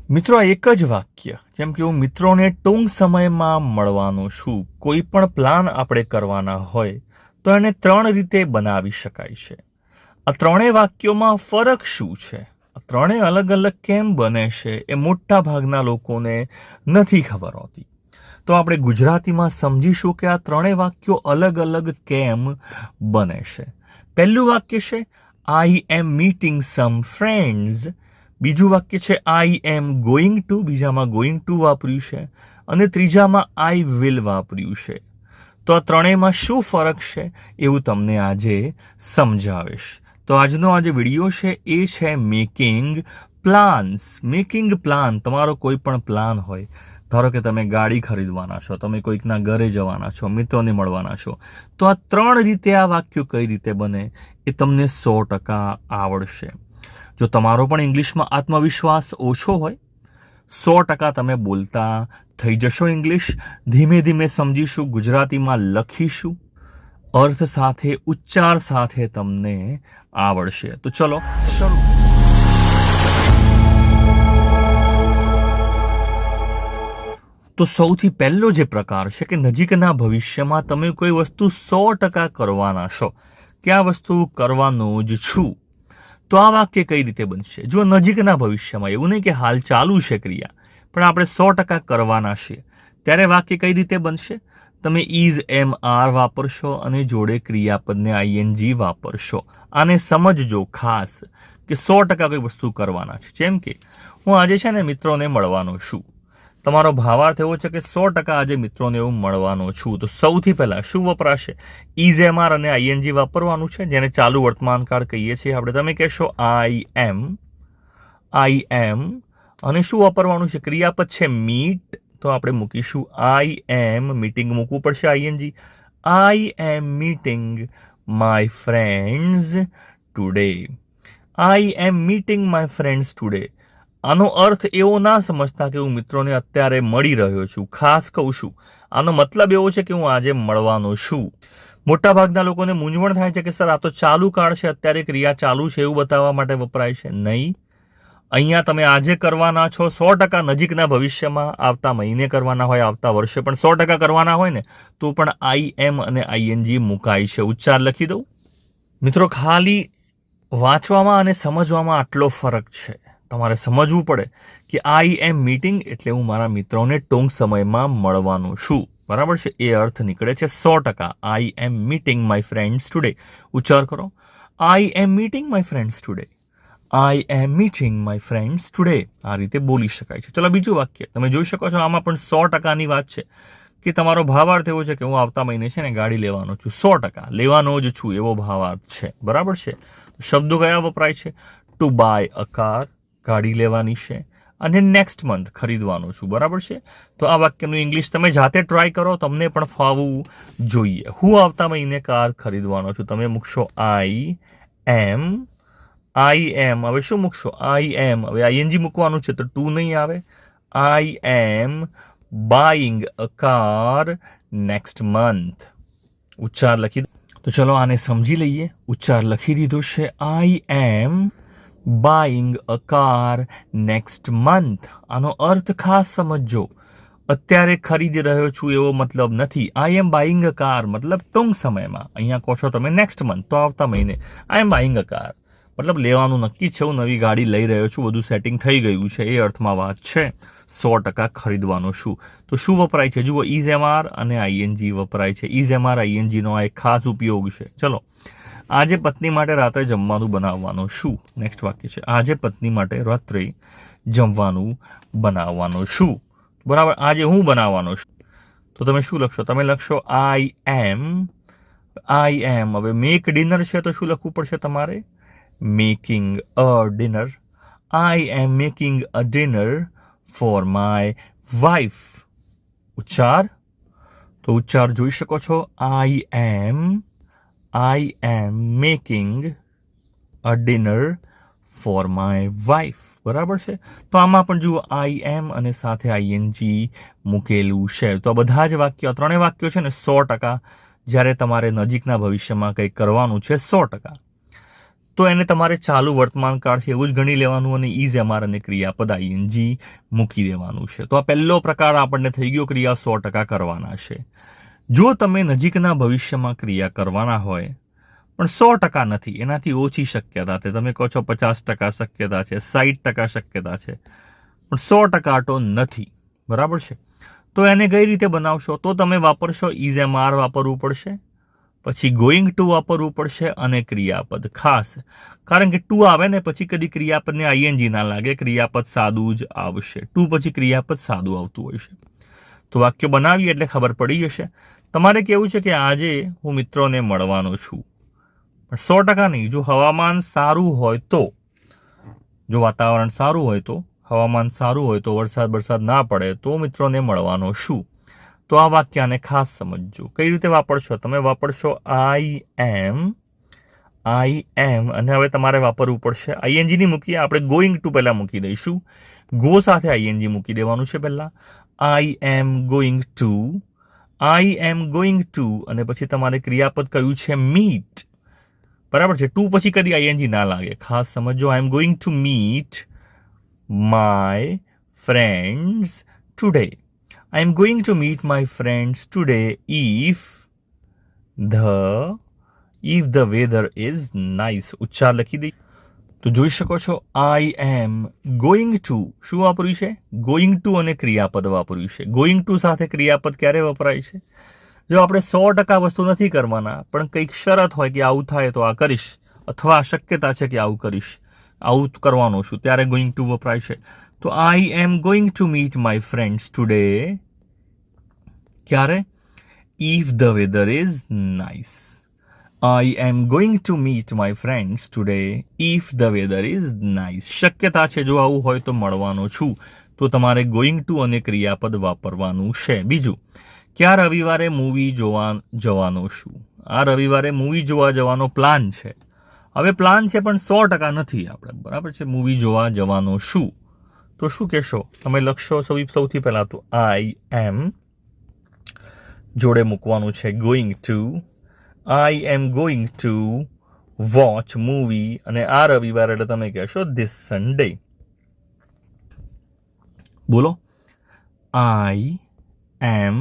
મિત્રો આ એક જ વાક્ય, જેમ કે હું મિત્રોને ટૂંક સમયમાં મળવાનો છું. કોઈ પણ પ્લાન આપણે કરવાના હોય તો એને 3 રીતે બનાવી શકાય છે. આ ત્રણેય વાક્યોમાં ફરક શું છે, આ ત્રણેય અલગ અલગ કેમ બને છે, એ મોટા ભાગના લોકોને નથી ખબર હોતી. તો આપણે ગુજરાતીમાં સમજીશું કે આ ત્રણેય વાક્યો અલગ અલગ કેમ બને છે. પહેલું વાક્ય છે I am meeting sum friends. બીજું વાક્ય છે આઈ એમ ગોઈંગ ટુ, બીજામાં ગોઈંગ ટુ વાપર્યું છે, અને ત્રીજામાં આઈ વિલ વાપર્યું છે. તો આ ત્રણેયમાં શું ફરક છે એવું તમને આજે સમજાવીશ. તો આજનો આ જે વિડીયો છે એ છે મેકિંગ પ્લાન્સ. મેકિંગ પ્લાન, તમારો કોઈ પણ પ્લાન હોય, ધારો કે તમે ગાડી ખરીદવાના છો, તમે કોઈકના ઘરે જવાના છો, મિત્રોને મળવાના છો, તો આ 3 રીતે આ વાક્યો કઈ રીતે બને એ તમને 100% આવડશે. જો તમારો પણ ઇંગ્લિશમાં આત્મવિશ્વાસ ઓછો હોય, 100% તમે બોલતા થઈ જશો ઇંગ્લિશ. ધીમે ધીમે સમજીશું, ગુજરાતીમાં લખીશું, અર્થ સાથે, ઉચ્ચાર સાથે તમને આવડશે. તો ચલો શરૂ. તો સૌથી પહેલો જે પ્રકાર છે કે નજીકના ભવિષ્યમાં તમે કોઈ વસ્તુ 100% કરવાના છો, કે આ વસ્તુ કરવાનો જ છું. તો આ વાક્ય કઈ રીતે બનશે? જો નજીકના ભવિષ્યમાં, એવું નહીં કે હાલ ચાલુ છે ક્રિયા, પણ આપણે 100% કરવાના છીએ, ત્યારે વાક્ય કઈ રીતે બનશે? તમે ઇઝ એમ આર વાપરશો અને જોડે ક્રિયાપદને આઈએનજી વાપરશો. આને સમજજો ખાસ કે 100% કોઈ વસ્તુ કરવાના છે. જેમ કે હું આજે છે ને મિત્રોને મળવાનો છું. તમારો ભાવાર્થ એવો છે કે 100% આજે મિત્રોને હું મળવાનો છું. તો સૌથી પહેલા શું વપરાશે? ઇઝ એમ આર અને આઈએનજી વાપરવાનું છે, જેને ચાલુ વર્તમાનકાળ કહીએ છીએ આપણે. તમે કહેશો આઈ એમ, અને શું વાપરવાનું છે? ક્રિયાપદ છે મીટ, તો આપણે મૂકીશું આઈ એમ. મીટિંગ મૂકવું પડશે ING. I am meeting my friends today. I am meeting my friends today. આનો અર્થ એવો ના સમજતા કે હું મિત્રોને અત્યારે મળી રહ્યો છું. ખાસ કહું છું, આનો મતલબ એવો છે કે હું આજે મળવાનો છું. મોટાભાગના લોકોને મૂંઝવણ થાય છે કે સર આ તો ચાલુ કાળ છે, અત્યારે ક્રિયા ચાલુ છે એવું બતાવવા માટે વપરાય છે. નહીં, અહીંયા તમે આજે કરવાના છો, 100% નજીકના ભવિષ્યમાં, આવતા મહિને કરવાના હોય, આવતા વર્ષે પણ 100% કરવાના હોય ને, તો પણ આઈ એમ અને આઈએનજી મુકાય છે. ઉચ્ચાર લખી દઉં મિત્રો. ખાલી વાંચવામાં અને સમજવામાં આટલો ફરક છે. તમારે સમજવું પડે કે આઈ એમ મીટિંગ એટલે હું મારા મિત્રોને ટૂંક સમયમાં મળવાનું છું. બરાબર છે? એ અર્થ નીકળે છે 100%. I am meeting my friends today. ઉચ્ચાર કરો, I am meeting my friends today. I am meeting my friends today. આ રીતે બોલી શકાય છે. ચલો બીજું વાક્ય તમે જોઈ શકો છો. આમાં પણ 100%ની વાત છે કે તમારો ભાવાર્થ એવો છે કે હું આવતા મહિને છે ને ગાડી લેવાનો છું. 100% લેવાનો જ છું એવો ભાવાર્થ છે. બરાબર છે? શબ્દો કયા વપરાય છે? ટુ બાય અ કાર, ગાડી લેવાની છે, અને નેક્સ્ટ મંથ ખરીદવાનું છું. બરાબર છે? તો આ વાક્યનું ઇંગ્લિશ તમે જાતે ટ્રાય કરો, તમને પણ ફાવવું જોઈએ. હું આવતા મહિને કાર ખરીદવાનો છું. તમે મૂકશો આઈ એમ. હવે શું મૂકશો? આઈ એમ. હવે આઈએનજી મૂકવાનું છે તો ટુ નહીં આવે. I am buying a car next month. ઉચ્ચાર લખી દો. તો ચલો આને સમજી લઈએ. ઉચ્ચાર લખી દીધો છે. I am buying a car next month. આનો અર્થ ખાસ સમજો. અત્યારે ખરીદી રહ્યો છું એવો મતલબ નથી. આઈ એમ બાઇંગ અ કાર મતલબ ટૂંક સમયમાં. અહીંયા કહો છો તમે નેક્સ્ટ મંથ, તો આવતા મહિને. આઈ એમ બાઇંગ અ કાર મતલબ લેવાનું નક્કી છે, હું નવી ગાડી લઈ રહ્યો છું, બધું સેટિંગ થઈ ગયું છે, એ અર્થમાં વાત છે. 100% ખરીદવાનું છું. તો શું વપરાય છે? જુઓ, ઇઝ એમ આર અને આઈએનજી વપરાય છે. ઇઝ એમ આર આઈએનજીનો આ એક ખાસ ઉપયોગ છે. ચલો, આજે પત્ની માટે રાત્રે જમવાનું બનાવવાનું છું. નેક્સ્ટ વાક્ય છે આજે પત્ની માટે રાત્રે જમવાનું બનાવવાનું છું. બરાબર? આજે હું બનાવવાનો છું. તો તમે શું લખશો? તમે લખશો આઈ એમ. હવે મેક ડિનર છે તો શું લખવું પડશે તમારે? Making a dinner. I am making a dinner for my wife. ઉચ્ચાર તો ઉચ્ચાર જોઈ શકો છો. I am making a dinner for my wife. બરાબર છે? તો આમાં પણ જુઓ, આઈ એમ અને સાથે આઈએનજી મૂકેલું છે. તો આ બધા જ વાક્યો, ત્રણેય વાક્યો છે ને 100% જ્યારે તમારે નજીકના ભવિષ્યમાં કંઈક કરવાનું છે 100%. તો એને તમારે ચાલુ વર્તમાન કાળ છે એવું જ ગણી લેવાનું અને ઇઝ એમઆર અને ક્રિયાપદ આઈએનજી મૂકી દેવાનું છે. તો આ પહેલો પ્રકાર આપણને થઈ ગયો, ક્રિયા 100% કરવાના છે. જો તમે નજીકના ભવિષ્યમાં ક્રિયા કરવાના હોય પણ 100% નથી, એનાથી ઓછી શક્યતા છે, તમે કહો છો 50% શક્યતા છે, 60% શક્યતા છે, પણ 100% તો નથી, બરાબર છે. તો એને કઈ રીતે બનાવશો? તો તમે વાપરશો ઇઝ એમઆર વાપરવું પડશે, પછી ગોઈંગ ટુ વાપરવું પડશે અને ક્રિયાપદ. ખાસ કારણ કે ટુ આવે ને પછી કદી ક્રિયાપદને આઈએનજી ના લાગે, ક્રિયાપદ સાદું જ આવશે. ટુ પછી ક્રિયાપદ સાદું આવતું હોય છે. તો વાક્ય બનાવીએ એટલે ખબર પડી જશે. તમારે કેવું છે કે આજે હું મિત્રોને મળવાનો છું, પણ 100% નહીં. જો હવામાન સારું હોય તો, જો વાતાવરણ સારું હોય તો, હવામાન સારું હોય તો, વરસાદ ના પડે તો મિત્રોને મળવાનો છું. તો આ વાક્યને ખાસ સમજજો. કઈ રીતે વાપરશો? તમે વાપરશો આઈ એમ અને હવે તમારે વાપરવું પડશે આઈએનજી ની મૂકીએ આપણે, ગોઈંગ ટુ પહેલા મૂકી દઈશું. ગો સાથે આઈએનજી મૂકી દેવાનું છે પહેલા. આઈ એમ ગોઈંગ ટુ અને પછી તમારે ક્રિયાપદ કયું છે? મીટ, બરાબર છે. ટુ પછી કદી આઈએનજી ના લાગે, ખાસ સમજો. I am going to meet my friends today. I am going to meet my friends today if the weather is nice. ઉચ્ચાર લખી દઈ તો જોઈ શકો છો I am going to શું વાપર્યું છે? going to અને ક્રિયાપદ વાપર્યું છે. going to સાથે ક્રિયાપદ ક્યારે વપરાય છે? જો આપણે 100% વસ્તુ નથી કરવાના પણ કંઈક શરત હોય કે આવું થાય તો આ કરીશ, અથવા શક્યતા છે કે આવું કરીશ, આવું કરવાનું છું, ત્યારે going to વપરાય છે. તો I am going to meet my friends today. ક્યારે? If the weather is nice. I am going to meet my friends today if the weather is nice. શક્યતા છે જો આવું હોય તો મળવાનો છું, તો તમારે going to અને ક્રિયાપદ વાપરવાનું છે. બીજું, ક્યાં રવિવારે મૂવી જોવા જવાનો છું? આ રવિવારે મૂવી જોવા જવાનો પ્લાન છે. હવે પ્લાન છે પણ 100% નથી આપણે, બરાબર છે. મૂવી જોવા જવાનો છું તો શું કહેશો? તમે લખશો સૌથી પહેલા તો આઈ એમ, જોડે મૂકવાનું છે going to. I am going to watch movie અને આ રવિવાર એટલે તમે કહેશો ધીસ સન્ડે. બોલો I am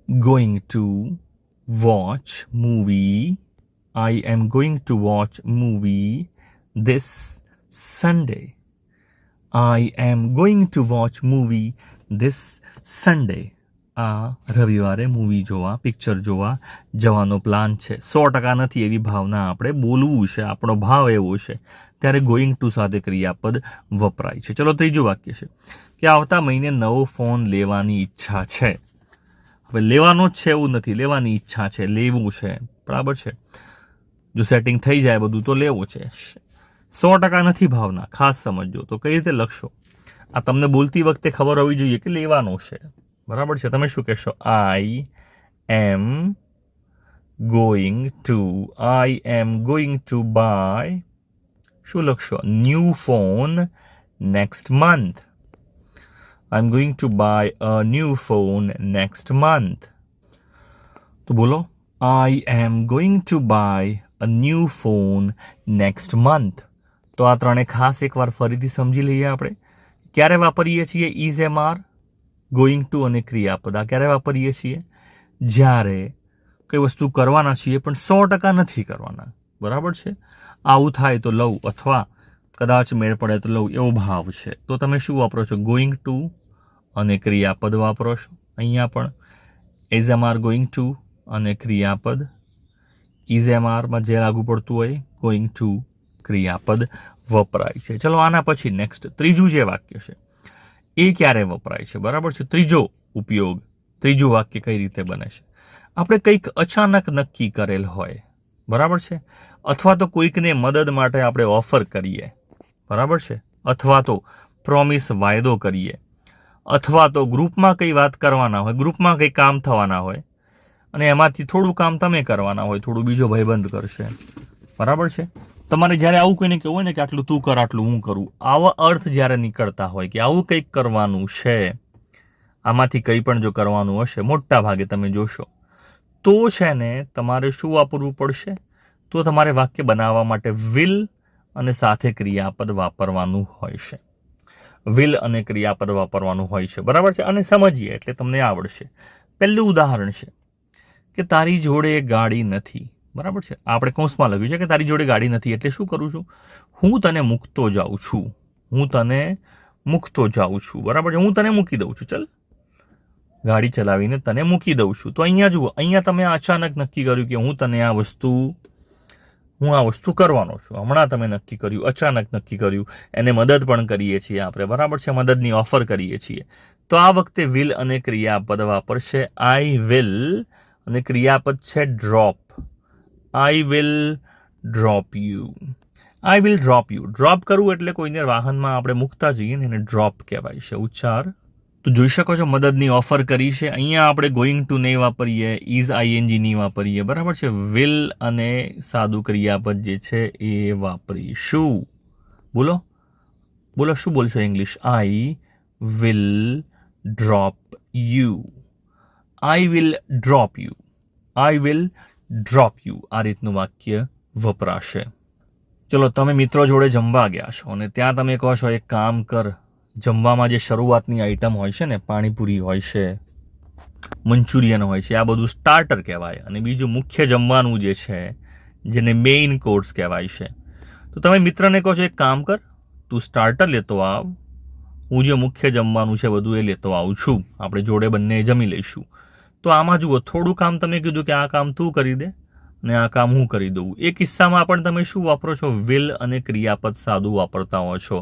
going to watch movie. I am going to watch movie this Sunday. I am going to watch movie this Sunday. આ રવિવારે movie જોવા, પિક્ચર જોવા જવાનો પ્લાન છે. 100% નથી એવી ભાવના આપણે બોલવું છે, આપણો ભાવ એવો છે, ત્યારે ગોઈંગ ટુ સાથે ક્રિયાપદ વપરાય છે. ચલો ત્રીજું વાક્ય છે કે આવતા મહિને નવો ફોન લેવાની ઈચ્છા છે. હવે લેવાનો જ છે એવું નથી, લેવાની ઈચ્છા છે, લેવું છે, બરાબર છે. જો સેટિંગ થઈ જાય બધું તો લેવું છે. 100% નથી ભાવના, ખાસ સમજજો. તો કઈ રીતે લખશો? આ તમને બોલતી વખતે ખબર હોવી જોઈએ કે લેવાનો છે, બરાબર છે. તમે શું કહેશો? I am going to buy, શું લખશો? New phone next month. I am going to buy a new phone next month. તો બોલો I am going to buy a new phone next month. તો આ ત્રણે ખાસ એકવાર ફરીથી સમજી લઈએ આપણે. ક્યારે વાપરીએ છીએ ઇઝ એમઆર, ગોઈંગ ટુ અને ક્રિયાપદ? આ ક્યારે વાપરીએ છીએ? જ્યારે કઈ વસ્તુ કરવાના છીએ પણ 100% નથી કરવાના, બરાબર છે. આવું થાય તો લઉં, અથવા કદાચ મેળ પડે તો લઉં, એવો ભાવ છે. તો તમે શું વાપરો છો? ગોઈંગ ટુ અને ક્રિયાપદ વાપરો છો. અહીંયા પણ ઇઝ એમઆર ગોઈંગ ટુ અને ક્રિયાપદ. ઇઝ એમઆરમાં જે લાગુ પડતું હોય ગોઈંગ ટુ ક્રિયાપદ વપરાય છે. ચલો આના પછી નેક્સ્ટ ત્રીજું જે વાક્ય છે એ ક્યારે વપરાય છે, બરાબર છે. ત્રીજો ઉપયોગ, ત્રીજું વાક્ય કઈ રીતે બને છે? આપણે કંઈક અચાનક નક્કી કરેલ હોય, બરાબર છે, અથવા તો કોઈકને મદદ માટે આપણે ઓફર કરીએ, બરાબર છે, અથવા તો પ્રોમિસ વાયદો કરીએ, અથવા તો ગ્રુપમાં કંઈ વાત કરવાના હોય, ગ્રુપમાં કંઈ કામ થવાના હોય અને એમાંથી થોડું કામ તમે કરવાના હોય, થોડું બીજો ભાઈબંધ કરશે, બરાબર છે. તમારે જ્યારે આવું કોઈને કહેવું હોય ને કે આટલું તું કર આટલું હું કરું, આવા અર્થ જ્યારે નીકળતા હોય કે આવું કંઈક કરવાનું છે, આમાંથી કંઈ પણ જો કરવાનું હશે મોટા ભાગે તમે જોશો તો છે ને તમારે શું વાપરવું પડશે? તો તમારે વાક્ય બનાવવા માટે વિલ અને સાથે ક્રિયાપદ વાપરવાનું હોય છે. વિલ અને ક્રિયાપદ વાપરવાનું હોય છે, બરાબર છે. અને સમજીએ એટલે તમને આવડશે. પહેલું ઉદાહરણ છે કે તારી જોડે ગાડી નથી, બરાબર છે. આપણે કૌંસમાં લખ્યું છે કે તારી જોડે ગાડી નથી, એટલે શું કરું છું? હું તને મૂકતો જાઉં છું. હું તને મૂકતો જાઉં છું, બરાબર છે. હું તને મૂકી દઉં છું, ચલ ગાડી ચલાવીને તને મૂકી દઉં છું. તો અહીંયા જુઓ, અહીંયા તમે અચાનક નક્કી કર્યું કે હું આ વસ્તુ કરવાનો છું. હમણાં તમે નક્કી કર્યું, અચાનક નક્કી કર્યું. એને મદદ પણ કરીએ છીએ આપણે, બરાબર છે. મદદની ઓફર કરીએ છીએ. તો આ વખતે વિલ અને ક્રિયાપદ વાપરશે આઈ વિલ, અને ક્રિયાપદ છે drop. I will drop you. I will drop you. Drop કરવું એટલે કોઈને વાહનમાં આપણે મૂકતા જઈએ ને એને ડ્રોપ કહેવાય છે. ઉચ્ચાર તો જોઈ શકો છો, મદદની ઓફર કરી છે. અહીંયા આપણે ગોઈંગ ટુ નહીં વાપરીએ, ઇઝ આઈએનજી નહીં વાપરીએ, બરાબર છે. વિલ અને સાદું ક્રિયાપદ જે છે એ વાપરીશું. બોલો બોલો, શું બોલશો English? I will drop you. I will drop you. I will drop you. આ રીતનું વાક્ય વપરાશે. ચલો, તમે મિત્રો જોડે જમવા ગયા છો અને ત્યાં તમે કહો છો એક કામ કર, જમવામાં જે શરૂઆતની આઈટમ હોય છે ને, પાણીપુરી હોય છે, મંચુરિયન હોય છે, આ બધું સ્ટાર્ટર કહેવાય. અને બીજું મુખ્ય જમવાનું જે છે જેને મેઇન કોર્સ કહેવાય છે. તો તમે મિત્રને કહો છો એક કામ કર, તું સ્ટાર્ટર લેતો આવ, હું જે મુખ્ય જમવાનું છે બધું એ લેતો આવું છું, આપણે જોડે બંને જમી લઈશું. તો આમાં જુઓ, થોડું કામ તમે કીધું કે આ કામ તું કરી દે અને આ કામ હું કરી દઉં. એ કિસ્સામાં પણ તમે શું વાપરો છો? વિલ અને ક્રિયાપદ સાદું વાપરતા હો છો.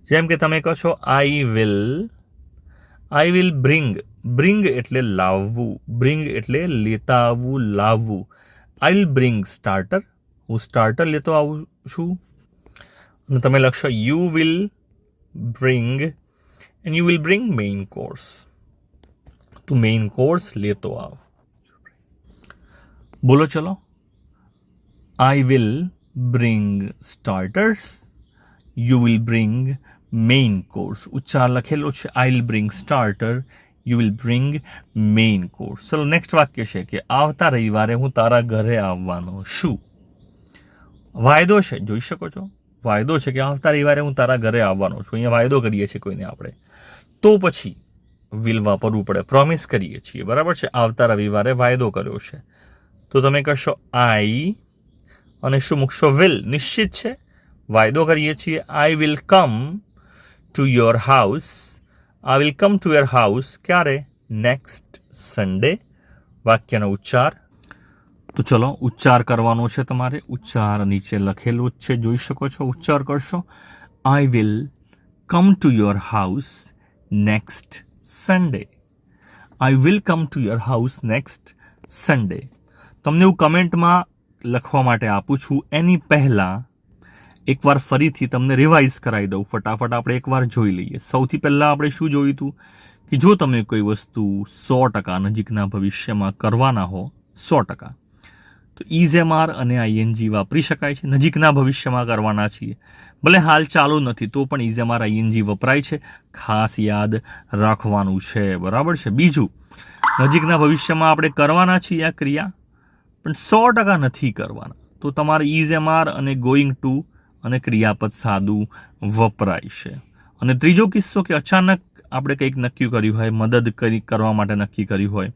જેમ કે તમે કહો છો આઈ વિલ બ્રિંગ. બ્રિંગ એટલે લાવવું, બ્રિંગ એટલે લેતા આવવું, લાવવું. I will bring starter. હું સ્ટાર્ટર લેતો આવું છું. અને તમે લખશો you will bring, and you will bring main course. તું મેઇન કોર્સ લેતો આવ. બોલો ચલો. I will bring starters. You will bring main course. ઉચ્ચાર લખેલો છે. I will bring starter. You will bring main course. ચલો, નેક્સ્ટ વાક્ય છે કે આવતા રવિવારે હું તારા ઘરે આવવાનો છું. વાયદો છે, જોઈ શકો છો. વાયદો છે કે આવતા રવિવારે હું તારા ઘરે આવવાનો છું. અહીંયા વાયદો કરીએ છીએ કોઈને આપણે, તો પછી વિલ વાપરવું પડે. પ્રોમિસ કરીએ છીએ, બરાબર છે. આવતા રવિવારે વાયદો કર્યો છે, તો તમે કહેશો આઈ અને શું મૂકશો? વિલ. નિશ્ચિત છે, વાયદો કરીએ છીએ. I will come to your house. I will come to your house. ક્યારે? Next Sunday. વાક્યનો ઉચ્ચાર તો ચલો, ઉચ્ચાર કરવાનો છે તમારે. ઉચ્ચાર નીચે લખેલું જ છે, જોઈ શકો છો. ઉચ્ચાર કરશો I will come to your house next Sunday. I will come to your house next Sunday. તમને હું કમેન્ટમાં લખવા માટે આપું છું. એની પહેલાં એકવાર ફરીથી તમને રિવાઇઝ કરાવી દઉં. ફટાફટ આપણે એકવાર જોઈ લઈએ. સૌથી પહેલાં આપણે શું જોયું હતું કે જો તમે કોઈ વસ્તુ 100% નજીકના ભવિષ્યમાં કરવાના હો, 100%, તો ઇઝ-એમ-આર અને આઈએનજી વાપરી શકાય છે. નજીકના ભવિષ્યમાં કરવાના છીએ, ભલે હાલ ચાલુ નથી તો પણ ઇઝ-એમ-આર આઈએનજી વપરાય છે. ખાસ યાદ રાખવાનું છે, બરાબર છે. બીજું, નજીકના ભવિષ્યમાં આપણે કરવાના છીએ આ ક્રિયા, પણ 100% નથી કરવાના, તો તમારે ઇઝ-એમ-આર અને ગોઈંગ ટુ અને ક્રિયાપદ સાદું વપરાય છે. અને ત્રીજો કિસ્સો કે અચાનક આપણે કંઈક નક્કી કર્યું હોય, મદદ કરવા માટે નક્કી કર્યું હોય,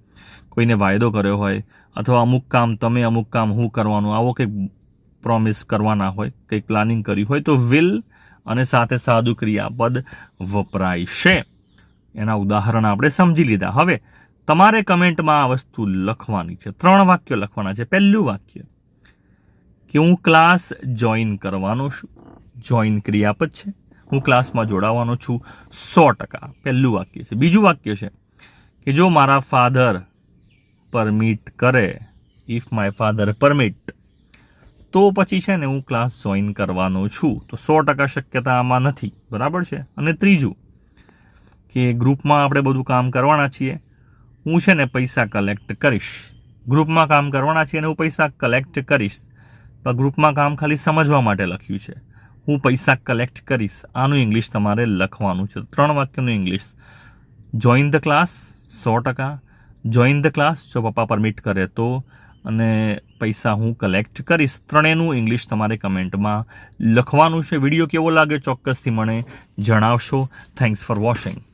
કોઈને વાયદો કર્યો હોય, અથવા અમુક કામ તમે, અમુક કામ હું કરવાનું, આવો કંઈક પ્રોમિસ કરવાના હોય, કંઈક પ્લાનિંગ કર્યું હોય, તો વિલ અને સાથે સાદું ક્રિયાપદ વપરાય છે. એના ઉદાહરણ આપણે સમજી લીધા. હવે તમારે કમેન્ટમાં આ વસ્તુ લખવાની છે. 3 વાક્યો લખવાના છે. પહેલું વાક્ય કે હું ક્લાસ જોઈન કરવાનો છું. જોઈન ક્રિયાપદ છે. હું ક્લાસમાં જોડાવાનો છું 100%. પહેલું વાક્ય છે. બીજું વાક્ય છે કે જો મારા ફાધર પરમિટ કરે, ઇફ માય ફાધર પરમિટ, તો પછી છે ને હું ક્લાસ જોઈન કરવાનો છું. તો 100% શક્યતા આમાં નથી, બરાબર છે. અને ત્રીજું કે ગ્રુપમાં આપણે બધું કામ કરવાના છીએ, હું છે ને પૈસા કલેક્ટ કરીશ. ગ્રુપમાં કામ કરવાના છીએ અને હું પૈસા કલેક્ટ કરીશ. તો ગ્રુપમાં કામ ખાલી સમજવા માટે લખ્યું છે. હું પૈસા કલેક્ટ કરીશ, આનું ઇંગ્લિશ તમારે લખવાનું છે. 3 વાક્યનું English. Join the class 100%, join the class જો પપ્પા પરમિટ કરે તો, અને પૈસા હું કલેક્ટ કરીશ. ત્રણેયનું ઇંગ્લિશ તમારે કમેન્ટમાં લખવાનું છે. વિડીયો કેવો લાગે ચોક્કસથી મને જણાવશો. Thanks for watching.